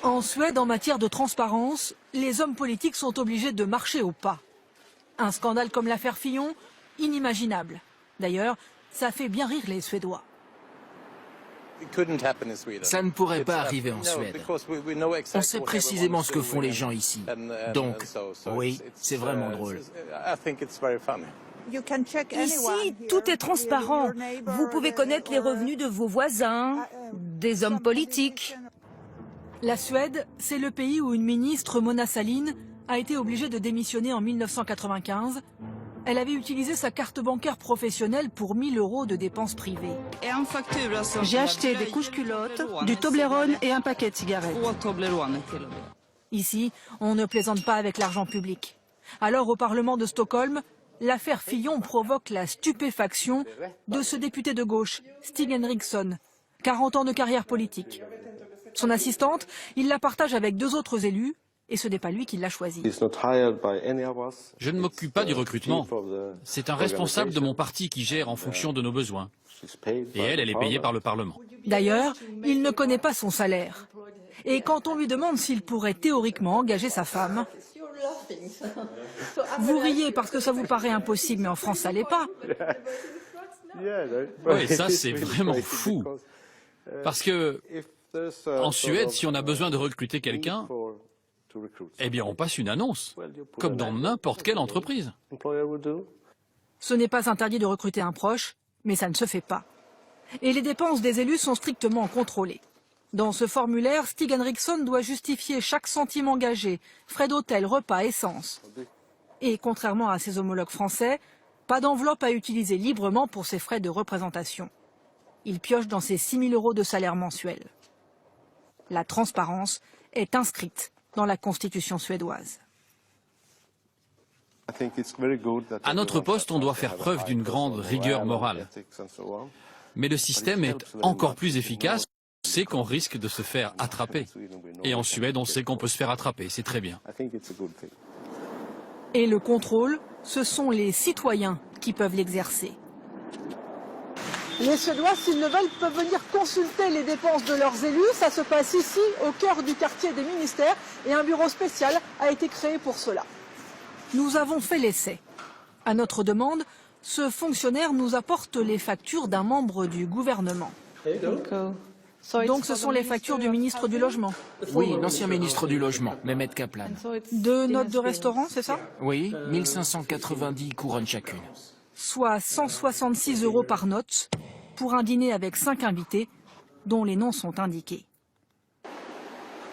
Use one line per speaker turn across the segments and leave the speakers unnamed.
En Suède, en matière de transparence, les hommes politiques sont obligés de marcher au pas. Un scandale comme l'affaire Fillon, inimaginable. D'ailleurs, ça fait bien rire les Suédois.
Ça ne pourrait pas arriver en Suède. On sait précisément ce que font les gens ici. Donc, oui, c'est vraiment drôle.
Ici, tout est transparent. Vous pouvez connaître les revenus de vos voisins, des hommes politiques.
La Suède, c'est le pays où une ministre, Mona Sahlin, a été obligée de démissionner en 1995. Elle avait utilisé sa carte bancaire professionnelle pour 1 000 € de dépenses privées.
J'ai acheté des couches-culottes, du Toblerone et un paquet de cigarettes.
Ici, on ne plaisante pas avec l'argent public. Alors, au Parlement de Stockholm, l'affaire Fillon provoque la stupéfaction de ce député de gauche, Stig Henriksson, 40 ans de carrière politique. Son assistante, il la partage avec 2 autres élus, et ce n'est pas lui qui l'a choisi.
Je ne m'occupe pas du recrutement. C'est un responsable de mon parti qui gère en fonction de nos besoins. Et elle est payée par le Parlement.
D'ailleurs, il ne connaît pas son salaire. Et quand on lui demande s'il pourrait théoriquement engager sa femme, vous riez parce que ça vous paraît impossible, mais en France, ça l'est pas.
Oui, ça c'est vraiment fou. Parce que en Suède, si on a besoin de recruter quelqu'un, eh bien on passe une annonce, comme dans n'importe quelle entreprise.
Ce n'est pas interdit de recruter un proche, mais ça ne se fait pas. Et les dépenses des élus sont strictement contrôlées. Dans ce formulaire, Stig Henriksson doit justifier chaque centime engagé, frais d'hôtel, repas, essence. Et contrairement à ses homologues français, pas d'enveloppe à utiliser librement pour ses frais de représentation. Il pioche dans ses 6 000 € de salaire mensuel. La transparence est inscrite dans la Constitution suédoise.
À notre poste, on doit faire preuve d'une grande rigueur morale. Mais le système est encore plus efficace. On sait qu'on risque de se faire attraper. Et en Suède, on sait qu'on peut se faire attraper. C'est très bien.
Et le contrôle, ce sont les citoyens qui peuvent l'exercer. Les Suédois, s'ils le veulent, peuvent venir consulter les dépenses de leurs élus. Ça se passe ici, au cœur du quartier des ministères, et un bureau spécial a été créé pour cela. Nous avons fait l'essai. À notre demande, ce fonctionnaire nous apporte les factures d'un membre du gouvernement. Donc ce sont les factures du ministre du Logement.
Oui, l'ancien ministre du Logement, Mehmet Kaplan.
2 notes de restaurant, c'est ça?
Oui, 1590 couronnes chacune.
Soit 166 € par note, pour un dîner avec 5 invités, dont les noms sont indiqués.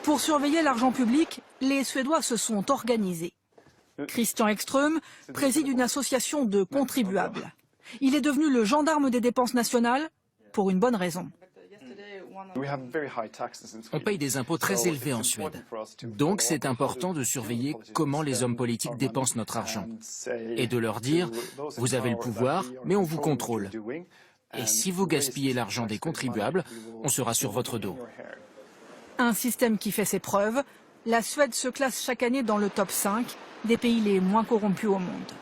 Pour surveiller l'argent public, les Suédois se sont organisés. Christian Ekström préside une association de contribuables. Il est devenu le gendarme des dépenses nationales pour une bonne raison.
On paye des impôts très élevés en Suède. Donc c'est important de surveiller comment les hommes politiques dépensent notre argent. Et de leur dire, vous avez le pouvoir, mais on vous contrôle. Et si vous gaspillez l'argent des contribuables, on sera sur votre dos.
Un système qui fait ses preuves. La Suède se classe chaque année dans le top 5 des pays les moins corrompus au monde.